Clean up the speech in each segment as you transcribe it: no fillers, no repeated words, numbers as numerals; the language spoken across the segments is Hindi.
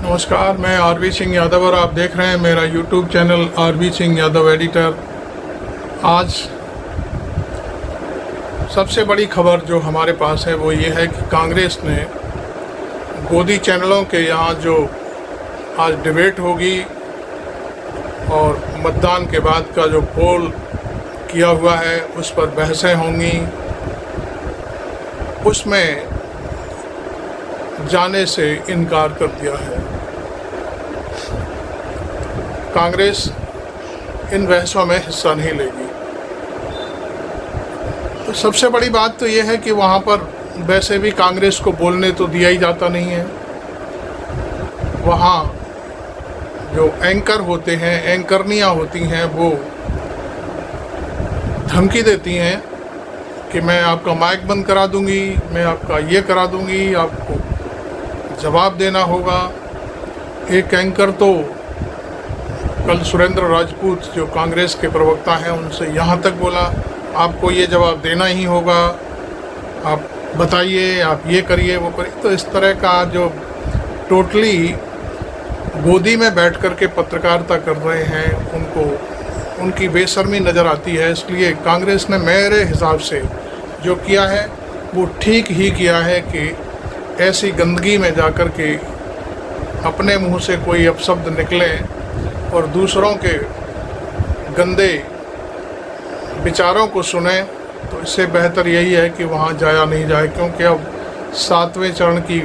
नमस्कार, मैं आरबी सिंह यादव और आप देख रहे हैं मेरा YouTube channel R B Singh Yadav editor. आज सबसे बड़ी खबर जो हमारे पास है वो ये है कि कांग्रेस ने गोदी चैनलों के यहाँ जो आज डिबेट होगी और मतदान के बाद का जो पोल किया हुआ है उस पर बहसें होंगी, उसमें जाने से इनकार कर दिया है। कांग्रेस इन बहसों में हिस्सा नहीं लेगी। तो सबसे बड़ी बात तो यह है कि वहाँ पर वैसे भी कांग्रेस को बोलने तो दिया ही जाता नहीं है। वहाँ जो एंकर होते हैं, एंकरनियाँ होती हैं, वो धमकी देती हैं कि मैं आपका माइक बंद करा दूंगी, मैं आपका ये करा दूंगी, आपको जवाब देना होगा। एक एंकर तो कल सुरेंद्र राजपूत जो कांग्रेस के प्रवक्ता हैं उनसे यहाँ तक बोला, आपको ये जवाब देना ही होगा, आप बताइए, आप ये करिए, वो करिए। तो इस तरह का जो टोटली गोदी में बैठ कर के पत्रकारिता कर रहे हैं, उनको उनकी बेशर्मी नज़र आती है। इसलिए कांग्रेस ने मेरे हिसाब से जो किया है वो ठीक ही किया है कि ऐसी गंदगी में जाकर के अपने मुंह से कोई अपशब्द निकले और दूसरों के गंदे विचारों को सुने, तो इससे बेहतर यही है कि वहाँ जाया नहीं जाए। क्योंकि अब 7वें चरण की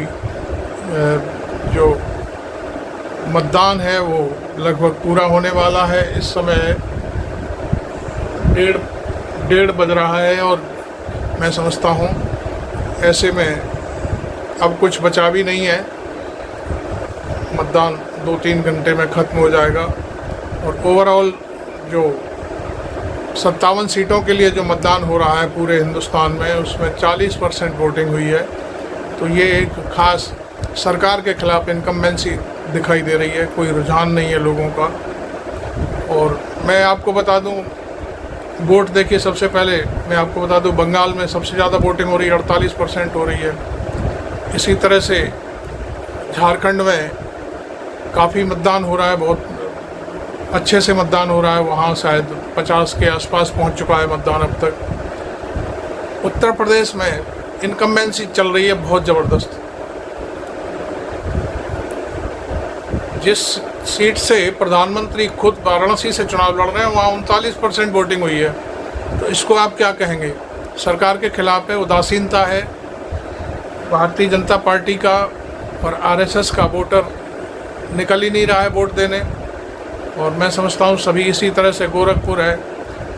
जो मतदान है वो लगभग पूरा होने वाला है। इस समय डेढ़ बज रहा है और मैं समझता हूँ ऐसे में अब कुछ बचा भी नहीं है। मतदान 2-3 घंटे में ख़त्म हो जाएगा और ओवरऑल जो 57 सीटों के लिए जो मतदान हो रहा है पूरे हिंदुस्तान में, उसमें 40% वोटिंग हुई है। तो ये एक ख़ास सरकार के ख़िलाफ़ इनकम्बेंसी दिखाई दे रही है, कोई रुझान नहीं है लोगों का। और मैं आपको बता दूं, वोट देखिए, सबसे पहले मैं आपको बता दूं बंगाल में सबसे ज़्यादा वोटिंग हो रही है, 48% हो रही है। इसी तरह से झारखंड में काफ़ी मतदान हो रहा है, बहुत अच्छे से मतदान हो रहा है, वहाँ शायद 50 के आसपास पहुँच चुका है मतदान अब तक। उत्तर प्रदेश में इनकम्बेंसी चल रही है बहुत ज़बरदस्त। जिस सीट से प्रधानमंत्री खुद वाराणसी से चुनाव लड़ रहे हैं वहाँ 39% वोटिंग हुई है। तो इसको आप क्या कहेंगे? सरकार के खिलाफ है, उदासीनता है भारतीय जनता पार्टी का, और आरएसएस का वोटर निकल ही नहीं रहा है वोट देने। और मैं समझता हूँ सभी इसी तरह से गोरखपुर है,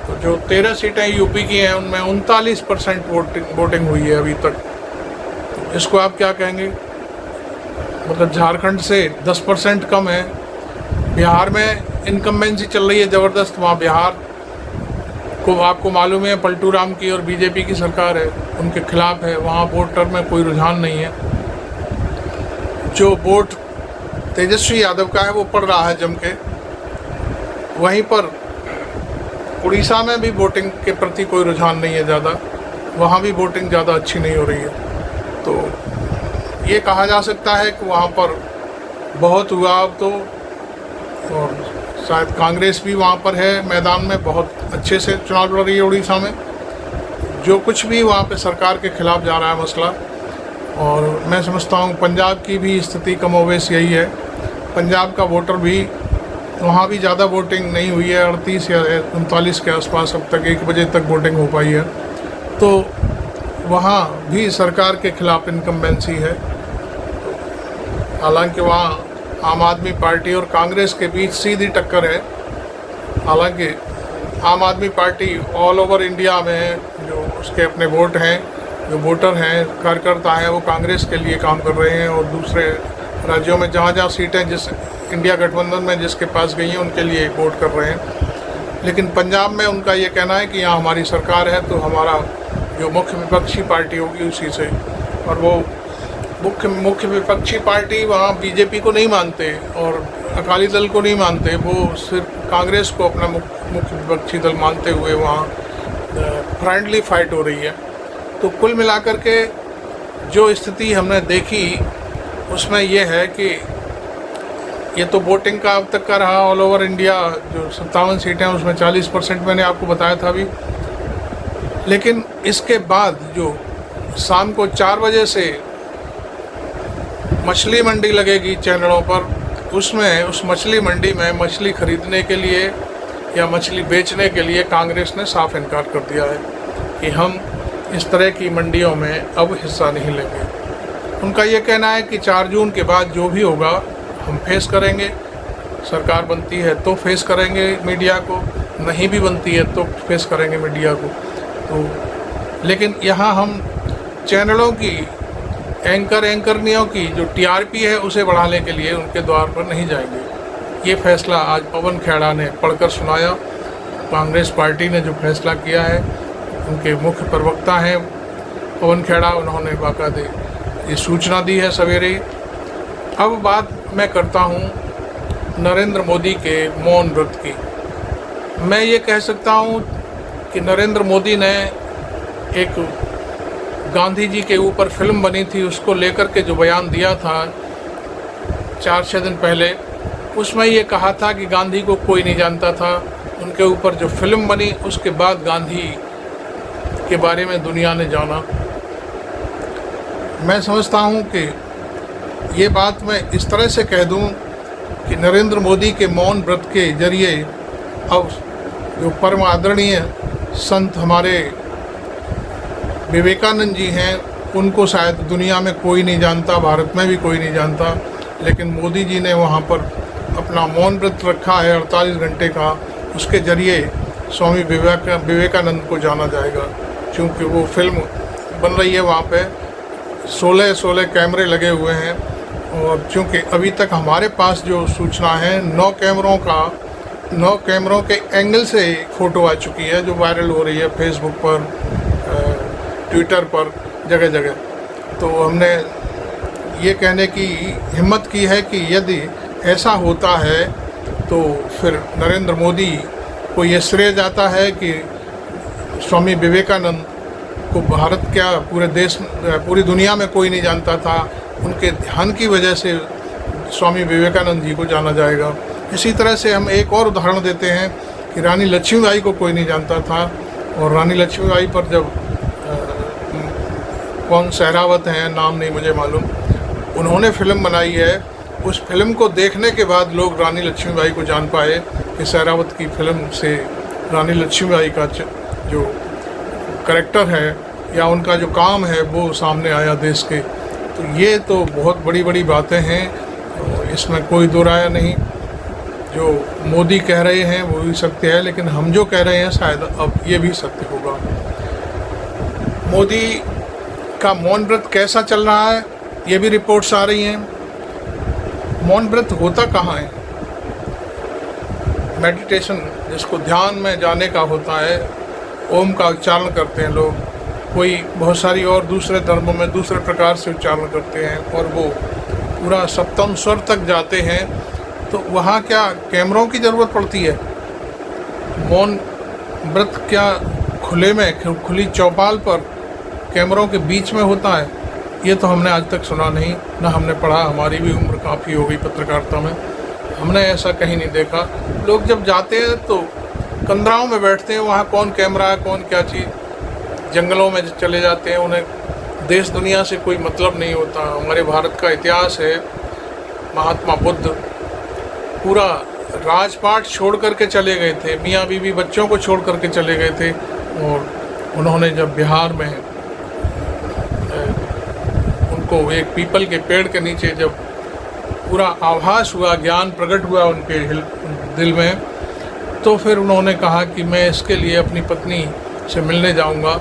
तो जो 13 सीटें यूपी की हैं उनमें 39% वोटिंग हुई है अभी तक। तो इसको आप क्या कहेंगे? मतलब झारखंड से 10% कम है। बिहार में इनकम्बेंसी चल रही है ज़बरदस्त, वहाँ बिहार को आपको मालूम है पलटू राम की और बीजेपी की सरकार है, उनके खिलाफ है, वहाँ वोटर में कोई रुझान नहीं है। जो वोट तेजस्वी यादव का है वो पड़ रहा है जम के। वहीं पर उड़ीसा में भी वोटिंग के प्रति कोई रुझान नहीं है ज़्यादा, वहाँ भी वोटिंग ज़्यादा अच्छी नहीं हो रही है। तो ये कहा जा सकता है कि वहाँ पर बहुत हुआ अब तो, और शायद कांग्रेस भी वहाँ पर है मैदान में, बहुत अच्छे से चुनाव लड़ रही है उड़ीसा में। जो कुछ भी वहाँ पे सरकार के खिलाफ जा रहा है मसला। और मैं समझता हूँ पंजाब की भी स्थिति कमोवेश यही है। पंजाब का वोटर भी, वहाँ भी ज़्यादा वोटिंग नहीं हुई है, 38 या 39 के आसपास अब तक 1 बजे तक वोटिंग हो पाई है। तो वहाँ भी सरकार के खिलाफ इनकम्बेंसी है। हालांकि वहाँ आम आदमी पार्टी और कांग्रेस के बीच सीधी टक्कर है। हालांकि आम आदमी पार्टी ऑल ओवर इंडिया में जो उसके अपने वोट हैं, जो वोटर हैं, कार्यकर्ता हैं, वो कांग्रेस के लिए काम कर रहे हैं। और दूसरे राज्यों में जहाँ जहाँ सीटें जिस इंडिया गठबंधन में जिसके पास गई हैं उनके लिए वोट कर रहे हैं। लेकिन पंजाब में उनका ये कहना है कि यहाँ हमारी सरकार है तो हमारा जो मुख्य विपक्षी पार्टी होगी उसी से। और वो मुख्य विपक्षी पार्टी वहाँ बीजेपी को नहीं मानते और अकाली दल को नहीं मानते, वो सिर्फ कांग्रेस को अपना मुख्य विपक्षी दल मानते हुए वहाँ फ्रेंडली फाइट हो रही है। तो कुल मिलाकर के जो स्थिति हमने देखी उसमें यह है कि ये तो वोटिंग का अब तक का रहा ऑल ओवर इंडिया, जो 57 सीटें हैं उसमें 40% मैंने आपको बताया था अभी। लेकिन इसके बाद जो शाम को 4 बजे से मछली मंडी लगेगी चैनलों पर, उसमें उस मछली मंडी में मछली खरीदने के लिए या मछली बेचने के लिए कांग्रेस ने साफ इनकार कर दिया है कि हम इस तरह की मंडियों में अब हिस्सा नहीं लेंगे। उनका ये कहना है कि 4 जून के बाद जो भी होगा हम फेस करेंगे, सरकार बनती है तो फेस करेंगे मीडिया को, नहीं भी बनती है तो फेस करेंगे मीडिया को। तो लेकिन यहाँ हम चैनलों की एंकरनियों की जो टीआरपी है उसे बढ़ाने के लिए उनके द्वार पर नहीं जाएंगे। ये फैसला आज पवन खेड़ा ने पढ़कर सुनाया। कांग्रेस पार्टी ने जो फैसला किया है, उनके मुख्य प्रवक्ता हैं पवन खेड़ा, उन्होंने बाकायदे ये सूचना दी है सवेरे ही। अब बात मैं करता हूँ नरेंद्र मोदी के मौन व्रत की। मैं ये कह सकता हूँ कि नरेंद्र मोदी ने एक गांधी जी के ऊपर फिल्म बनी थी, उसको लेकर के जो बयान दिया था 4-6 दिन पहले, उसमें ये कहा था कि गांधी को कोई नहीं जानता था। उनके ऊपर जो फिल्म बनी उसके बाद गांधी के बारे में दुनिया ने जाना। मैं समझता हूँ कि ये बात मैं इस तरह से कह दूँ कि नरेंद्र मोदी के मौन व्रत के जरिए अब जो परम आदरणीय संत हमारे विवेकानंद जी हैं, उनको शायद दुनिया में कोई नहीं जानता, भारत में भी कोई नहीं जानता, लेकिन मोदी जी ने वहाँ पर अपना मौन व्रत रखा है 48 घंटे का। उसके जरिए स्वामी विवेकानंद को जाना जाएगा, क्योंकि वो फिल्म बन रही है वहाँ पे, 16 कैमरे लगे हुए हैं। और चूँकि अभी तक हमारे पास जो सूचना है 9 कैमरों के एंगल से फ़ोटो आ चुकी है, जो वायरल हो रही है फेसबुक पर, ट्विटर पर, जगह जगह। तो हमने ये कहने की हिम्मत की है कि यदि ऐसा होता है तो फिर नरेंद्र मोदी को ये श्रेय जाता है कि स्वामी विवेकानंद को भारत क्या पूरे देश, पूरी दुनिया में कोई नहीं जानता था। उनके ध्यान की वजह से स्वामी विवेकानंद जी को जाना जाएगा। इसी तरह से हम एक और उदाहरण देते हैं कि रानी लक्ष्मीबाई को कोई नहीं जानता था, और रानी लक्ष्मीबाई पर जब कौन सहरावत हैं, नाम नहीं मुझे मालूम, उन्होंने फिल्म बनाई है। उस फिल्म को देखने के बाद लोग रानी लक्ष्मीबाई को जान पाए कि सहरावत की फिल्म से रानी लक्ष्मीबाई का जो करैक्टर है या उनका जो काम है वो सामने आया देश के। तो ये तो बहुत बड़ी बड़ी बातें हैं, इसमें कोई दो राय नहीं। जो मोदी कह रहे हैं वो भी सत्य है, लेकिन हम जो कह रहे हैं शायद अब ये भी सत्य होगा। मोदी का मौन व्रत कैसा चल रहा है, ये भी रिपोर्ट्स आ रही हैं। मौन व्रत होता कहाँ है? मेडिटेशन, जिसको ध्यान में जाने का होता है, ओम का उच्चारण करते हैं लोग, कोई बहुत सारी और दूसरे धर्मों में दूसरे प्रकार से उच्चारण करते हैं, और वो पूरा सप्तम स्वर तक जाते हैं। तो वहाँ क्या कैमरों की ज़रूरत पड़ती है? मौन व्रत क्या खुले में, खुली चौपाल पर कैमरों के बीच में होता है? ये तो हमने आज तक सुना नहीं, ना हमने पढ़ा। हमारी भी उम्र काफ़ी हो गई पत्रकारिता में, हमने ऐसा कहीं नहीं देखा। लोग जब जाते हैं तो कंदराओं में बैठते हैं, वहाँ कौन कैमरा है, कौन क्या चीज़। जंगलों में चले जाते हैं, उन्हें देश दुनिया से कोई मतलब नहीं होता। हमारे भारत का इतिहास है, महात्मा बुद्ध पूरा राजपाट छोड़ करके चले गए थे, मियाँ बीवी बच्चों को छोड़ करके चले गए थे। और उन्होंने जब बिहार में उनको एक पीपल के पेड़ के नीचे जब पूरा आभास हुआ, ज्ञान प्रकट हुआ उनके दिल में, तो फिर उन्होंने कहा कि मैं इसके लिए अपनी पत्नी से मिलने जाऊंगा।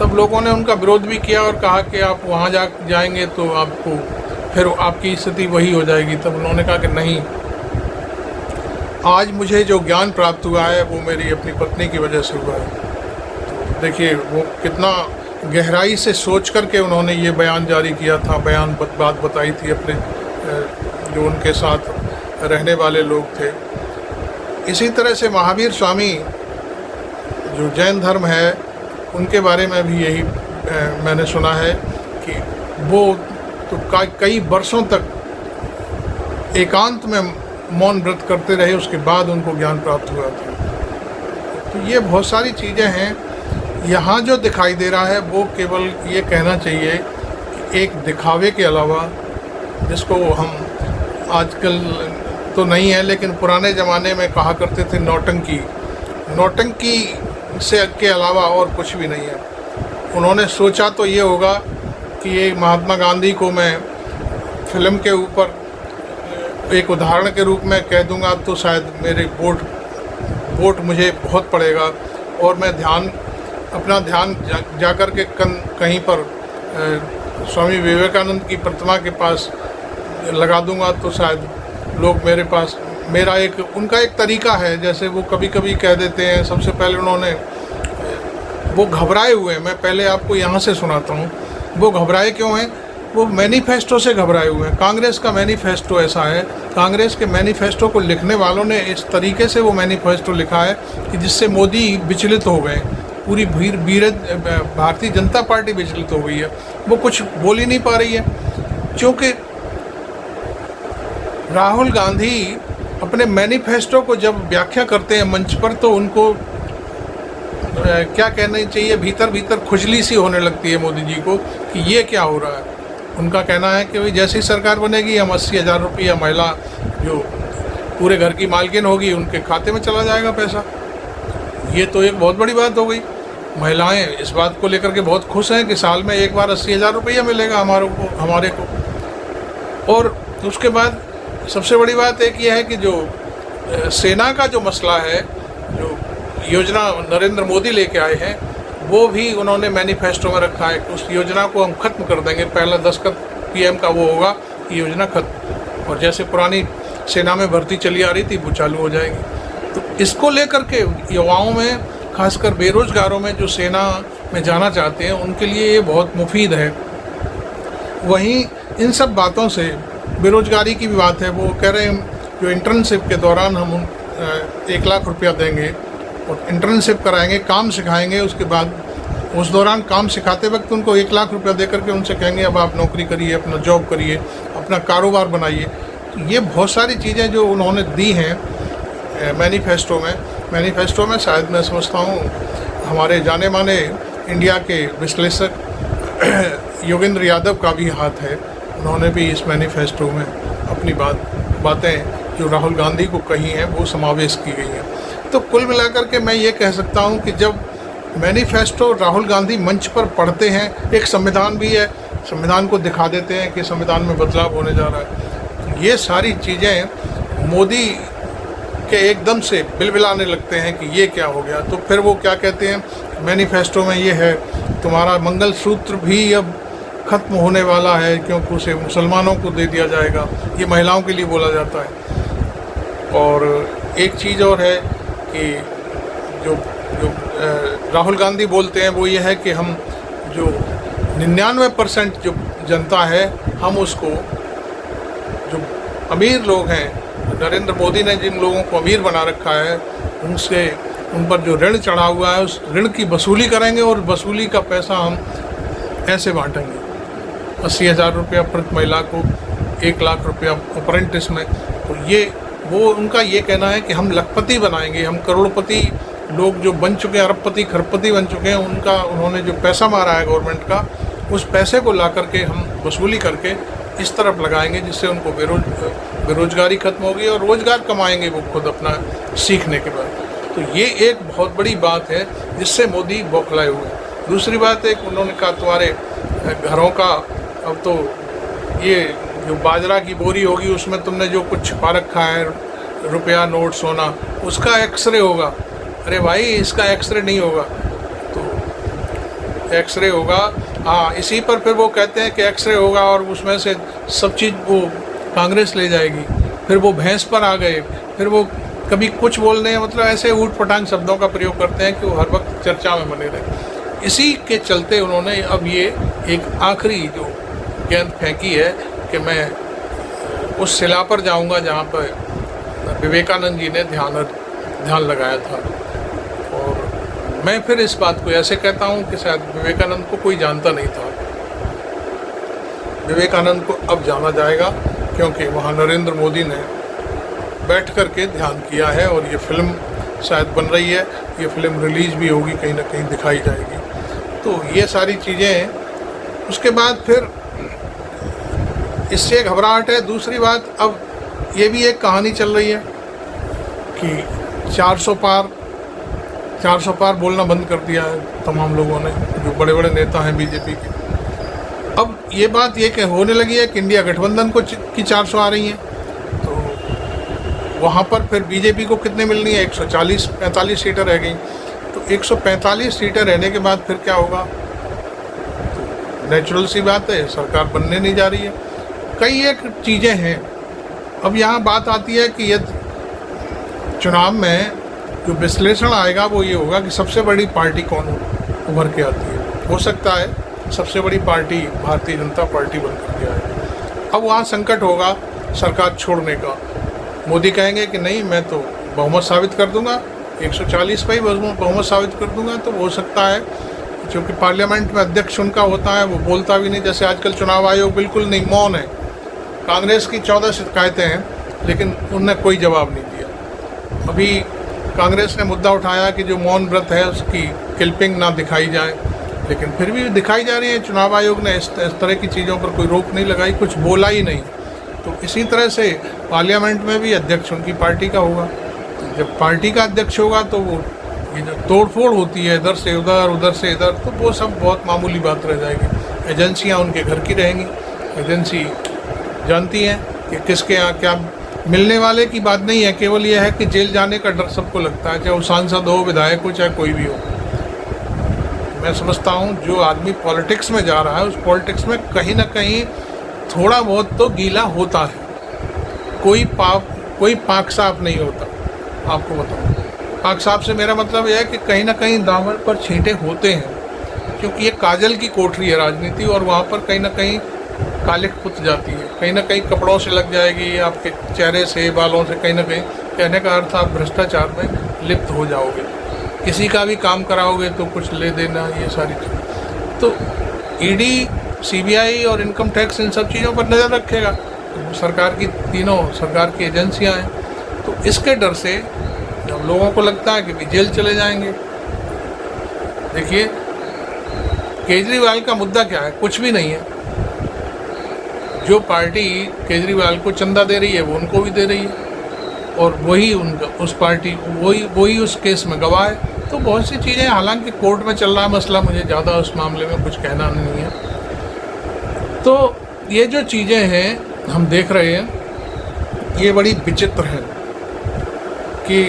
तब लोगों ने उनका विरोध भी किया और कहा कि आप वहाँ जाएंगे तो आपको फिर आपकी स्थिति वही हो जाएगी। तब उन्होंने कहा कि नहीं, आज मुझे जो ज्ञान प्राप्त हुआ है वो मेरी अपनी पत्नी की वजह से हुआ है। तो देखिए वो कितना गहराई से सोच करके उन्होंने ये बयान जारी किया था, बात बताई थी अपने जो उनके साथ रहने वाले लोग थे। इसी तरह से महावीर स्वामी जो जैन धर्म है, उनके बारे में भी यही मैंने सुना है कि वो तो कई वर्षों तक एकांत में मौन व्रत करते रहे, उसके बाद उनको ज्ञान प्राप्त हुआ था। तो ये बहुत सारी चीज़ें हैं। यहाँ जो दिखाई दे रहा है वो केवल ये कहना चाहिए कि एक दिखावे के अलावा, जिसको हम आजकल तो नहीं है लेकिन पुराने ज़माने में कहा करते थे नौटंकी, नौटंकी से के अलावा और कुछ भी नहीं है। उन्होंने सोचा तो ये होगा कि ये महात्मा गांधी को मैं फिल्म के ऊपर एक उदाहरण के रूप में कह दूंगा तो शायद मेरे वोट मुझे बहुत पड़ेगा, और मैं अपना ध्यान जा कर के कहीं पर स्वामी विवेकानंद की प्रतिमा के पास लगा दूंगा तो शायद लोग उनका एक तरीका है, जैसे वो कभी कभी कह देते हैं। सबसे पहले उन्होंने, वो घबराए हुए हैं, मैं पहले आपको यहाँ से सुनाता हूँ वो घबराए क्यों हैं। वो मैनिफेस्टो से घबराए हुए हैं। कांग्रेस का मैनिफेस्टो ऐसा है, कांग्रेस के मैनिफेस्टो को लिखने वालों ने इस तरीके से वो मैनिफेस्टो लिखा है कि जिससे मोदी विचलित हो गए, पूरी भारतीय जनता पार्टी विचलित हो गई है। वो कुछ बोल ही नहीं पा रही है, क्योंकि राहुल गांधी अपने मैनिफेस्टो को जब व्याख्या करते हैं मंच पर तो उनको क्या कहना चाहिए, भीतर भीतर खुजली सी होने लगती है मोदी जी को कि ये क्या हो रहा है। उनका कहना है कि भाई जैसी सरकार बनेगी हम 80,000 रुपया महिला जो पूरे घर की मालकिन होगी उनके खाते में चला जाएगा पैसा। ये तो एक बहुत बड़ी बात हो गई। महिलाएं इस बात को लेकर के बहुत खुश हैं कि साल में एक बार 80,000 रुपया मिलेगा हमारे को। और उसके बाद सबसे बड़ी बात एक ये है कि जो सेना का जो मसला है, जो योजना नरेंद्र मोदी लेके आए हैं, वो भी उन्होंने मैनिफेस्टो में रखा है कि उस योजना को हम ख़त्म कर देंगे। पहला दस्तखत पीएम का वो होगा, ये योजना खत्म, और जैसे पुरानी सेना में भर्ती चली आ रही थी वो चालू हो जाएगी। तो इसको लेकर के युवाओं में, खासकर बेरोजगारों में जो सेना में जाना चाहते हैं, उनके लिए ये बहुत मुफीद है। वहीं इन सब बातों से बेरोजगारी की भी बात है। वो कह रहे हैं जो इंटर्नशिप के दौरान हम 1 लाख रुपया देंगे और इंटर्नशिप कराएंगे, काम सिखाएंगे, उसके बाद उस दौरान काम सिखाते वक्त उनको 1 लाख रुपया दे करके उनसे कहेंगे अब आप नौकरी करिए, अपना जॉब करिए, अपना कारोबार बनाइए। तो ये बहुत सारी चीज़ें जो उन्होंने दी हैं मैनिफेस्टो में शायद मैं समझता हूँ हमारे जाने माने इंडिया के विश्लेषक योगेंद्र यादव का भी हाथ है। उन्होंने भी इस मैनिफेस्टो में अपनी बातें जो राहुल गांधी को कही हैं वो समावेश की गई हैं। तो कुल मिलाकर के मैं ये कह सकता हूँ कि जब मैनिफेस्टो राहुल गांधी मंच पर पढ़ते हैं, एक संविधान भी है, संविधान को दिखा देते हैं कि संविधान में बदलाव होने जा रहा है, ये सारी चीज़ें मोदी के एकदम से बिलबिलाने लगते हैं कि ये क्या हो गया। तो फिर वो क्या कहते हैं मैनिफेस्टो में ये है, तुम्हारा मंगलसूत्र भी अब ख़त्म होने वाला है क्योंकि उसे मुसलमानों को दे दिया जाएगा। ये महिलाओं के लिए बोला जाता है। और एक चीज़ और है कि जो राहुल गांधी बोलते हैं वो ये है कि हम जो 99% जो जनता है, हम उसको, जो अमीर लोग हैं, नरेंद्र मोदी ने जिन लोगों को अमीर बना रखा है, उन पर जो ऋण चढ़ा हुआ है उस ऋण की वसूली करेंगे और वसूली का पैसा हम ऐसे बांटेंगे। 80,000 रुपया प्रति महिला को, 1 लाख रुपया अप्रेंटिस में। तो वो उनका ये कहना है कि हम लखपति बनाएंगे, हम करोड़पति लोग जो बन चुके हैं, अरबपति खरबपति बन चुके हैं, उन्होंने जो पैसा मारा है गवर्नमेंट का, उस पैसे को ला करके हम वसूली करके इस तरफ लगाएंगे जिससे उनको बेरोजगारी खत्म होगी और रोज़गार कमाएंगे वो खुद अपना सीखने के बाद। तो ये एक बहुत बड़ी बात है जिससे मोदी बौखलाए हुए हैं। दूसरी बात एक उन्होंने कहा तुम्हारे घरों का, अब तो ये जो बाजरा की बोरी होगी उसमें तुमने जो कुछ छुपा रखा है, रुपया नोट सोना, उसका एक्सरे होगा। अरे भाई इसका एक्सरे नहीं होगा, तो एक्सरे होगा। हाँ, इसी पर फिर वो कहते हैं कि एक्सरे होगा और उसमें से सब चीज़ वो कांग्रेस ले जाएगी। फिर वो भैंस पर आ गए, फिर वो कभी कुछ बोलने, मतलब ऐसे ऊट पटांग शब्दों का प्रयोग करते हैं कि वो हर वक्त चर्चा में बने रहे। इसी के चलते उन्होंने अब ये एक आखिरी जो गेंद फेंकी है कि मैं उस शिला पर जाऊंगा जहाँ पर विवेकानंद जी ने ध्यान लगाया था। और मैं फिर इस बात को ऐसे कहता हूँ कि शायद विवेकानंद को कोई जानता नहीं था। विवेकानंद को अब जाना जाएगा क्योंकि वहाँ नरेंद्र मोदी ने बैठ कर के ध्यान किया है और ये फिल्म शायद बन रही है, ये फिल्म रिलीज़ भी होगी, कहीं ना कहीं दिखाई जाएगी। तो ये सारी चीज़ें हैं। उसके बाद फिर इससे घबराहट है। दूसरी बात, अब ये भी एक कहानी चल रही है कि 400 पार बोलना बंद कर दिया है तमाम लोगों ने, जो बड़े बड़े नेता हैं बीजेपी के। अब ये बात ये कि होने लगी है कि इंडिया गठबंधन को की 400 आ रही हैं, तो वहाँ पर फिर बीजेपी को कितने मिलनी है? 145 सीटें रह गई। तो 145 सीटें रहने के बाद फिर क्या होगा? तो नेचुरल सी बात है, सरकार बनने नहीं जा रही है। कई एक चीज़ें हैं। अब यहाँ बात आती है कि यदि चुनाव में जो विश्लेषण आएगा वो ये होगा कि सबसे बड़ी पार्टी कौन उभर के आती है। हो सकता है सबसे बड़ी पार्टी भारतीय जनता पार्टी बनकर के आए। अब वहाँ संकट होगा सरकार छोड़ने का। मोदी कहेंगे कि नहीं, मैं तो बहुमत साबित कर दूंगा, 140 पर ही बहुमत साबित कर दूंगा। तो हो सकता है, क्योंकि पार्लियामेंट में अध्यक्ष उनका होता है, वो बोलता भी नहीं। जैसे आजकल चुनाव आयोग बिल्कुल नहीं, मौन है। कांग्रेस की 14 शिकायतें हैं, लेकिन उनने कोई जवाब नहीं दिया। अभी कांग्रेस ने मुद्दा उठाया कि जो मौन व्रत है उसकी क्लिपिंग ना दिखाई जाए, लेकिन फिर भी दिखाई जा रही है। चुनाव आयोग ने इस तरह की चीज़ों पर कोई रोक नहीं लगाई, कुछ बोला ही नहीं। तो इसी तरह से पार्लियामेंट में भी अध्यक्ष उनकी पार्टी का होगा। तो जब पार्टी का अध्यक्ष होगा तो वो ये जो तोड़फोड़ होती है इधर से उधर, उधर से इधर, तो वो सब बहुत मामूली बात रह जाएगी। एजेंसियाँ उनके घर की रहेंगी। एजेंसी जानती हैं कि किसके यहाँ क्या मिलने वाले की बात नहीं है, केवल यह है कि जेल जाने का डर सबको लगता है, चाहे वो सांसद हो, विधायक हो, चाहे कोई भी हो। मैं समझता हूँ जो आदमी पॉलिटिक्स में जा रहा है, उस पॉलिटिक्स में कहीं ना कहीं थोड़ा बहुत तो गीला होता है। कोई पाक साफ नहीं होता। आपको बताऊँ, पाक साफ से मेरा मतलब यह है कि कहीं ना कहीं दामन पर छींटे होते हैं, क्योंकि ये काजल की कोठरी है राजनीति, और वहाँ पर कहीं ना कहीं कालिख पुत जाती है, कहीं ना कहीं कपड़ों से लग जाएगी, आपके चेहरे से, बालों से, कहीं ना कहीं। कहने का अर्थ, आप भ्रष्टाचार में लिप्त हो जाओगे। किसी का भी काम कराओगे तो कुछ ले देना, ये सारी चीज़। तो ईडी, सीबीआई और इनकम टैक्स इन सब चीज़ों पर नज़र रखेगा। तो सरकार की तीनों सरकार की एजेंसियां हैं। तो इसके डर से जब लोगों को लगता है कि जेल चले जाएंगे। देखिए, केजरीवाल का मुद्दा क्या है? कुछ भी नहीं है। जो पार्टी केजरीवाल को चंदा दे रही है वो उनको भी दे रही है, और वही उनका उस पार्टी वही उस केस में गवाह है। तो बहुत सी चीज़ें, हालांकि कोर्ट में चल रहा है मसला, मुझे ज़्यादा उस मामले में कुछ कहना नहीं है। तो ये जो चीज़ें हैं हम देख रहे हैं, ये बड़ी विचित्र है कि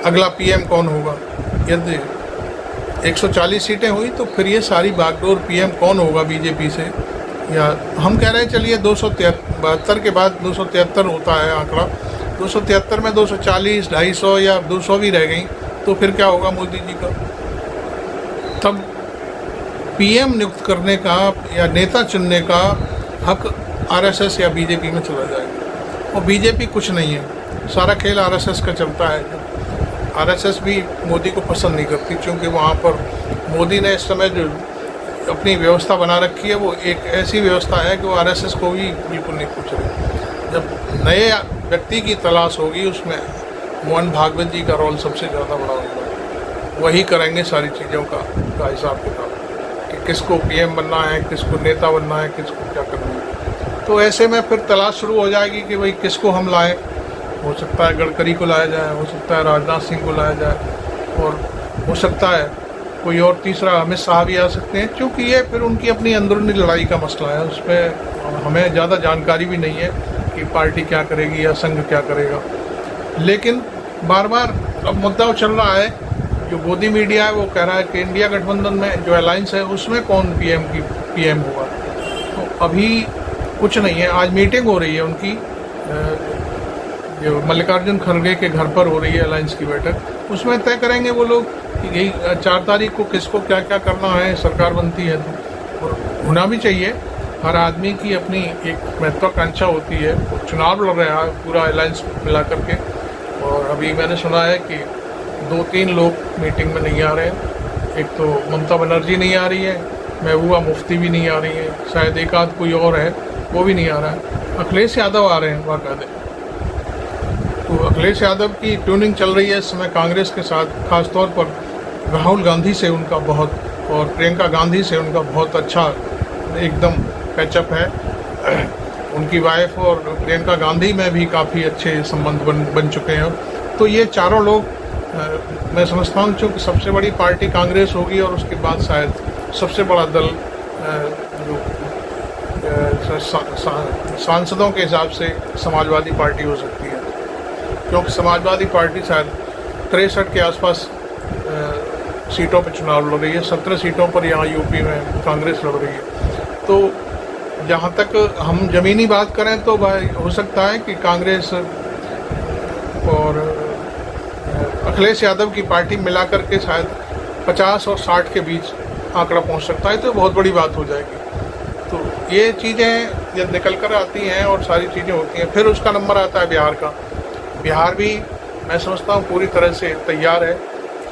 अगला पीएम कौन होगा। यदि 140 सीटें हुई तो फिर ये सारी बागडोर पीएम कौन होगा बीजेपी से, या हम कह रहे हैं चलिए 272 के बाद 273 होता है आंकड़ा, 273 में 240, 250 या 200 भी रह गई, तो फिर क्या होगा मोदी जी का? तब पीएम नियुक्त करने का या नेता चुनने का हक आरएसएस या बीजेपी में चला जाएगा। और बीजेपी कुछ नहीं है, सारा खेल आरएसएस का चलता है। आरएसएस भी मोदी को पसंद नहीं करती, क्योंकि वहाँ पर मोदी ने इस समय जो अपनी व्यवस्था बना रखी है, वो एक ऐसी व्यवस्था है कि वो आरएसएस को भी बिल्कुल नहीं पूछ रही। जब नए व्यक्ति की तलाश होगी, उसमें मोहन भागवत जी का रोल सबसे ज़्यादा बड़ा होगा। वही करेंगे सारी चीज़ों का हिसाब किताब, कि किसको पीएम बनना है, किसको नेता बनना है, किसको क्या करना है। तो ऐसे में फिर तलाश शुरू हो जाएगी कि भाई किसको हम लाएँ। हो सकता है गडकरी को लाया जाए, हो सकता है राजनाथ सिंह को लाया जाए, और हो सकता है कोई और तीसरा अमित शाह भी आ सकते हैं, क्योंकि ये फिर उनकी अपनी अंदरूनी लड़ाई का मसला है। उस पर हमें ज़्यादा जानकारी भी नहीं है कि पार्टी क्या करेगी या संघ क्या करेगा। लेकिन बार बार अब मुद्दा चल रहा है, जो मोदी मीडिया है वो कह रहा है कि इंडिया गठबंधन में जो अलायंस है उसमें कौन पीएम होगा। तो अभी कुछ नहीं है। आज मीटिंग हो रही है उनकी, जो मल्लिकार्जुन खड़गे के घर पर हो रही है अलायंस की बैठक। उसमें तय करेंगे वो लोग कि यही 4 तारीख को किसको क्या क्या करना है, सरकार बनती है तो। और होना भी चाहिए, हर आदमी की अपनी एक महत्वाकांक्षा होती है। वो चुनाव लड़ रहा है पूरा अलायंस मिला करके, और अभी मैंने सुना है कि 2-3 लोग मीटिंग में नहीं आ रहे हैं। एक तो ममता बनर्जी नहीं आ रही है, महबूबा मुफ्ती भी नहीं आ रही है, शायद एक आध कोई और है वो भी नहीं आ रहा है। अखिलेश यादव आ रहे हैं बाकायदे। तो अखिलेश यादव की ट्यूनिंग चल रही है इस समय कांग्रेस के साथ, खासतौर पर राहुल गांधी से उनका बहुत, और प्रियंका गांधी से उनका बहुत अच्छा एकदम पैचअप है। उनकी वाइफ और प्रियंका गांधी में भी काफ़ी अच्छे संबंध बन चुके हैं। तो ये चारों लोग मैं समझता हूँ चूँकि सबसे बड़ी पार्टी कांग्रेस होगी और उसके बाद शायद सबसे बड़ा दल सांसदों के हिसाब से समाजवादी पार्टी हो सकती है, क्योंकि समाजवादी पार्टी शायद 63 के आसपास सीटों पर चुनाव लड़ रही है। 17 सीटों पर यहाँ यूपी में कांग्रेस लड़ रही है। तो जहाँ तक हम ज़मीनी बात करें तो भाई हो सकता है कि कांग्रेस और अखिलेश यादव की पार्टी मिलाकर के शायद 50 और 60 के बीच आंकड़ा पहुंच सकता है, तो बहुत बड़ी बात हो जाएगी। तो ये चीज़ें जब निकल कर आती हैं और सारी चीज़ें होती हैं, फिर उसका नंबर आता है बिहार का। बिहार भी मैं समझता हूँ पूरी तरह से तैयार है,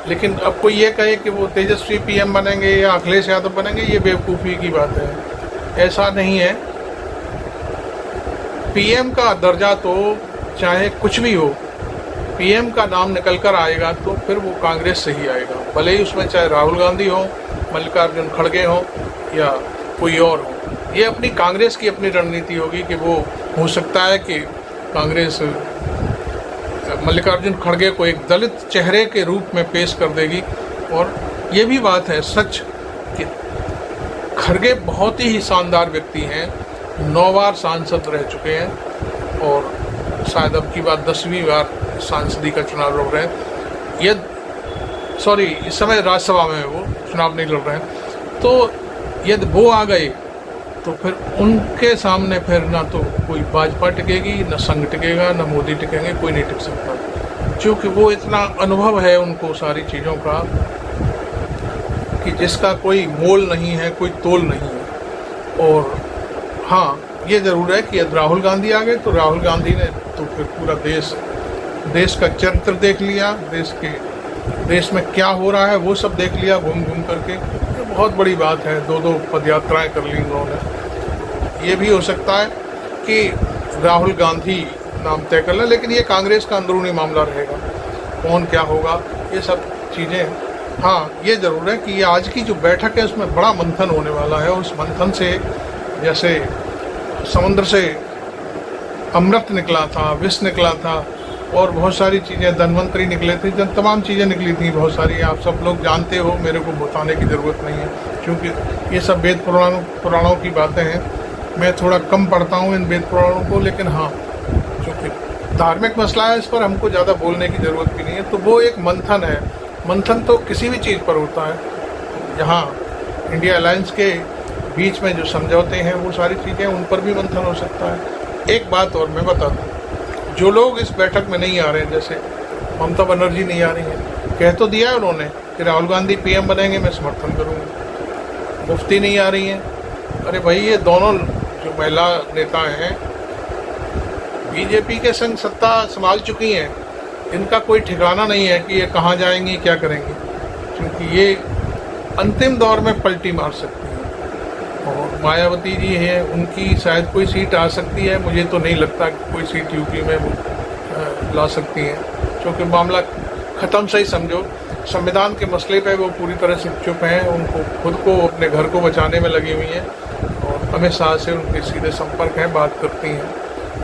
लेकिन अब कोई ये कहे कि वो तेजस्वी पीएम बनेंगे या अखिलेश यादव बनेंगे, ये बेवकूफ़ी की बात है। ऐसा नहीं है। पीएम का दर्जा तो चाहे कुछ भी हो, पीएम का नाम निकल कर आएगा तो फिर वो कांग्रेस से ही आएगा, भले ही उसमें चाहे राहुल गांधी हो, मल्लिकार्जुन खड़गे हो या कोई और हो। ये अपनी कांग्रेस की अपनी रणनीति होगी कि वो हो सकता है कि कांग्रेस मल्लिकार्जुन खड़गे को एक दलित चेहरे के रूप में पेश कर देगी। और ये भी बात है सच कि खड़गे बहुत ही शानदार व्यक्ति हैं, 9 बार सांसद रह चुके हैं और शायद अब की बात 10वीं बार सांसदी का चुनाव लड़ रहे हैं। ये सॉरी इस समय राज्यसभा में वो चुनाव नहीं लड़ रहे हैं। तो यदि वो आ गए तो फिर उनके सामने फिर ना तो कोई भाजपा टिकेगी, ना संघ टिकेगा, ना मोदी टिकेंगे, कोई नहीं टिक सकता, क्योंकि वो इतना अनुभव है उनको सारी चीज़ों का कि जिसका कोई मोल नहीं है, कोई तोल नहीं है। और हाँ, ये ज़रूर है कि यदि राहुल गांधी आ गए तो राहुल गांधी ने तो फिर पूरा देश का चरित्र देख लिया, देश में क्या हो रहा है वो सब देख लिया घूम घूम करके। ये बहुत बड़ी बात है। 2 पदयात्राएं कर ली उन्होंने। ये भी हो सकता है कि राहुल गांधी नाम तय कर लें, लेकिन ये कांग्रेस का अंदरूनी मामला रहेगा, कौन क्या होगा ये सब चीज़ें। हाँ, ये ज़रूर है कि ये आज की जो बैठक है उसमें बड़ा मंथन होने वाला है। उस मंथन से जैसे समुद्र से अमृत निकला था, विष निकला था और बहुत सारी चीज़ें, धन्वंतरी निकले थे, जब तमाम चीज़ें निकली थी बहुत सारी, आप सब लोग जानते हो, मेरे को बताने की ज़रूरत नहीं है, क्योंकि ये सब वेद पुराणों की बातें हैं। मैं थोड़ा कम पढ़ता हूँ इन वेद पुराणों को, लेकिन हाँ, क्योंकि धार्मिक मसला है, इस पर हमको ज़्यादा बोलने की ज़रूरत भी नहीं है। तो वो एक मंथन है। मंथन तो किसी भी चीज़ पर होता है। यहाँ इंडिया अलायंस के बीच में जो समझौते हैं वो सारी चीज़ें, उन पर भी मंथन हो सकता है। एक बात और मैं बता दूँ, जो लोग इस बैठक में नहीं आ रहे हैं, जैसे ममता बनर्जी नहीं आ रही हैं, कह तो दिया है उन्होंने कि राहुल गांधी पीएम बनेंगे, मैं समर्थन करूँगा। मुफ्ती नहीं आ रही हैं। अरे भाई, ये दोनों जो महिला नेता हैं बीजेपी के संग सत्ता संभाल चुकी हैं, इनका कोई ठिकाना नहीं है कि ये कहाँ जाएंगी, क्या करेंगी, क्योंकि ये अंतिम दौर में पलटी मार सकती हैं। और मायावती जी हैं, उनकी शायद कोई सीट आ सकती है, मुझे तो नहीं लगता कि कोई सीट यूपी में वो ला सकती हैं, क्योंकि मामला ख़त्म से ही समझो। संविधान के मसले पे वो पूरी तरह से चुप हैं, उनको खुद को अपने घर को बचाने में लगी हुई हैं और अमित शाह से उनके सीधे संपर्क हैं, बात करती हैं।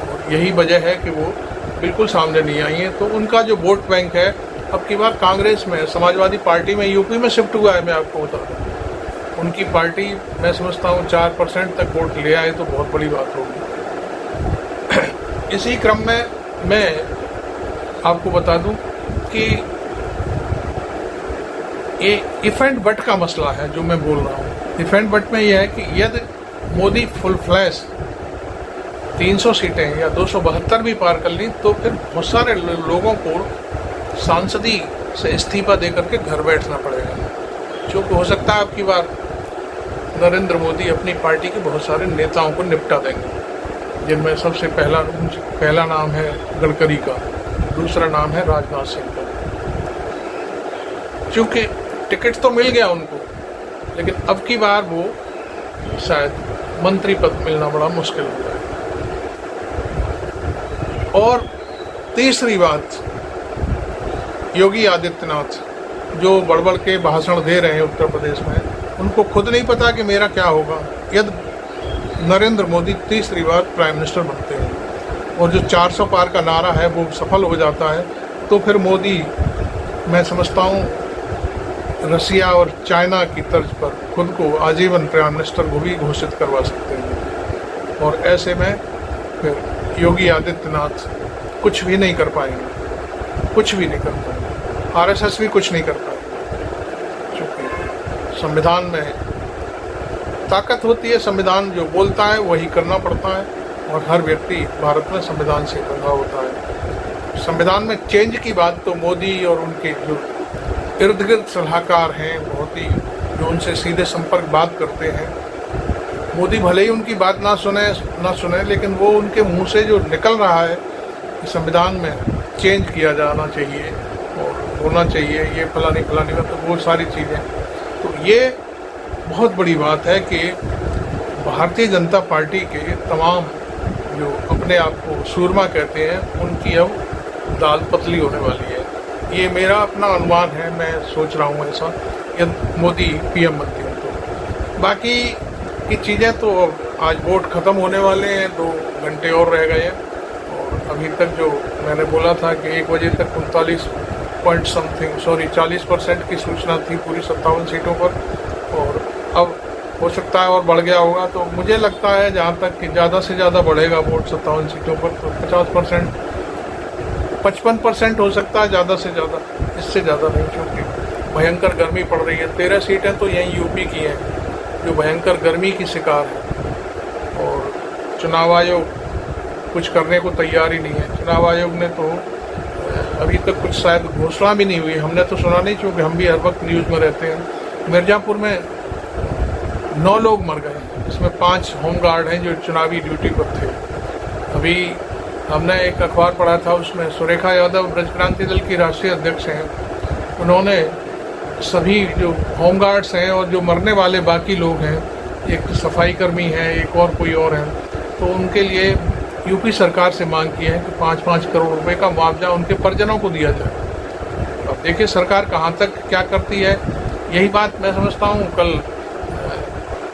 और यही वजह है कि वो बिल्कुल सामने नहीं आई हैं। तो उनका जो वोट बैंक है अब की बार कांग्रेस में, समाजवादी पार्टी में, यूपी में शिफ्ट हुआ है। मैं आपको बता दूँ, उनकी पार्टी मैं समझता हूँ 4% तक वोट ले आए तो बहुत बड़ी बात होगी। इसी क्रम में मैं आपको बता दूं कि ये इफ एंड बट का मसला है जो मैं बोल रहा हूँ। इफ एंड बट में यह है कि यदि मोदी फुल फ्लैश 300 सीटें या 272 भी पार कर ली तो फिर बहुत सारे लोगों को सांसदी से इस्तीफा दे करके घर बैठना पड़ेगा, क्योंकि हो सकता है आपकी बार नरेंद्र मोदी अपनी पार्टी के बहुत सारे नेताओं को निपटा देंगे, जिनमें सबसे पहला नाम है गडकरी का, दूसरा नाम है राजनाथ सिंह का। क्योंकि टिकट तो मिल गया उनको, लेकिन अब की बार वो शायद मंत्री पद मिलना बड़ा मुश्किल हो जाएगा। और तीसरी बात, योगी आदित्यनाथ जो बढ़ के भाषण दे रहे हैं उत्तर प्रदेश में, उनको खुद नहीं पता कि मेरा क्या होगा यदि नरेंद्र मोदी तीसरी बार प्राइम मिनिस्टर बनते हैं और जो 400 पार का नारा है वो सफल हो जाता है, तो फिर मोदी, मैं समझता हूँ, रसिया और चाइना की तर्ज पर खुद को आजीवन प्राइम मिनिस्टर को भी घोषित करवा सकते हैं। और ऐसे में फिर योगी आदित्यनाथ कुछ भी नहीं कर पाएंगे, कुछ भी नहीं कर पाएंगे। आरएसएस भी कुछ नहीं कर पाए, क्योंकि संविधान में ताकत होती है, संविधान जो बोलता है वही करना पड़ता है, और हर व्यक्ति भारत में संविधान से बंधा होता है। संविधान में चेंज की बात तो मोदी और उनके जो इर्द गिर्द सलाहकार हैं, बहुत ही जो उनसे सीधे संपर्क बात करते हैं, मोदी भले ही उनकी बात ना सुने, लेकिन वो उनके मुंह से जो निकल रहा है कि संविधान में चेंज किया जाना चाहिए और होना चाहिए, ये फलानी मतलब वो सारी चीज़ें, तो ये बहुत बड़ी बात है कि भारतीय जनता पार्टी के तमाम जो अपने आप को सूरमा कहते हैं, उनकी अब दाल पतली होने वाली है। ये मेरा अपना अनुमान है, मैं सोच रहा हूँ ऐसा, यदि मोदी पीएम बनते हैं तो। बाकी की चीज़ें तो आज वोट ख़त्म होने वाले हैं, 2 घंटे और रह गए हैं, और अभी तक जो मैंने बोला था कि 1 बजे तक 40% की सूचना थी पूरी 57 सीटों पर, और अब हो सकता है और बढ़ गया होगा। तो मुझे लगता है जहाँ तक कि ज़्यादा से ज़्यादा बढ़ेगा वोट 57 सीटों पर, तो 50%, 55% हो सकता है ज़्यादा से ज़्यादा, इससे ज़्यादा नहीं, क्योंकि भयंकर गर्मी पड़ रही है। 13 सीटें तो यहीं यूपी की हैं जो भयंकर गर्मी की शिकार है, और चुनाव आयोग कुछ करने को तैयार ही नहीं है। चुनाव आयोग ने तो अभी तक कुछ शायद घोषणा भी नहीं हुई, हमने तो सुना नहीं, क्योंकि हम भी हर वक्त न्यूज़ में रहते हैं। मिर्ज़ापुर में 9 लोग मर गए, इसमें 5 होमगार्ड हैं जो चुनावी ड्यूटी पर थे। अभी हमने एक अखबार पढ़ा था, उसमें सुरेखा यादव ब्रज क्रांति दल की राष्ट्रीय अध्यक्ष हैं, उन्होंने सभी जो होमगार्ड्स हैं और जो मरने वाले बाकी लोग हैं, एक सफाई कर्मी हैं, एक और कोई और हैं, तो उनके लिए यूपी सरकार से मांग की है कि 5-5 करोड़ रुपए का मुआवजा उनके परिजनों को दिया जाए। अब देखिए सरकार कहाँ तक क्या करती है, यही बात मैं समझता हूँ।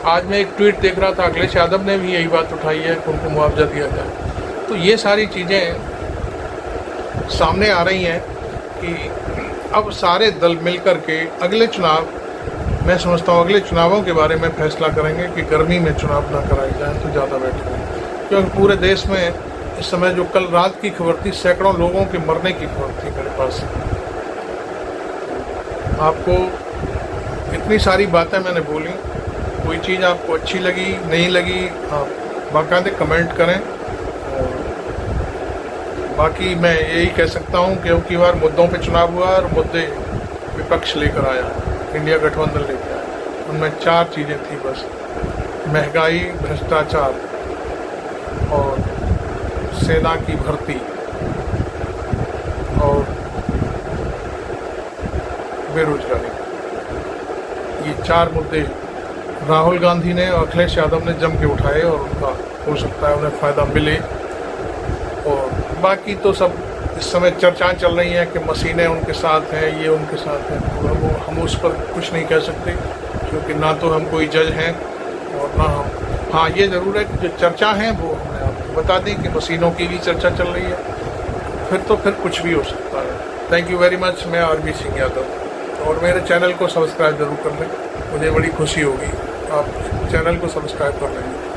आज मैं एक ट्वीट देख रहा था, अखिलेश यादव ने भी यही बात उठाई है कि उनको मुआवजा दिया जाए। तो ये सारी चीज़ें सामने आ रही हैं कि अब सारे दल मिलकर के अगले चुनाव, मैं समझता हूँ अगले चुनावों के बारे में फैसला करेंगे कि गर्मी में चुनाव ना कराए जाए तो ज़्यादा बेटर है, क्योंकि पूरे देश में इस समय जो कल रात की खबर थी, सैकड़ों लोगों के मरने की खबर थी मेरे पास। आपको इतनी सारी बातें मैंने बोली, कोई चीज़ आपको अच्छी लगी नहीं लगी आप बाकायदे कमेंट करें। और बाकी मैं यही कह सकता हूँ कि अब की बार मुद्दों पे चुनाव हुआ और मुद्दे विपक्ष लेकर आया, इंडिया गठबंधन लेकर आया। उनमें 4 चीज़ें थी बस, महंगाई, भ्रष्टाचार और सेना की भर्ती और बेरोजगारी। ये 4 मुद्दे राहुल गांधी ने और अखिलेश यादव ने जम के उठाए, और उनका हो सकता है उन्हें फ़ायदा मिले। और बाकी तो सब इस समय चर्चाएं चल रही हैं कि मशीनें उनके साथ हैं, ये उनके साथ हैं, तो वो हम उस पर कुछ नहीं कह सकते, क्योंकि ना तो हम कोई जज हैं और ना हम। हाँ, ये ज़रूर है कि जो चर्चा हैं वो हमने आपको बता दी कि मशीनों की भी चर्चा चल रही है, फिर कुछ भी हो सकता है। Thank you very much. मैं आरबी सिंह यादव, और मेरे चैनल को सब्सक्राइब ज़रूर कर लें, मुझे बड़ी खुशी होगी आप चैनल को सब्सक्राइब कर लेंगे।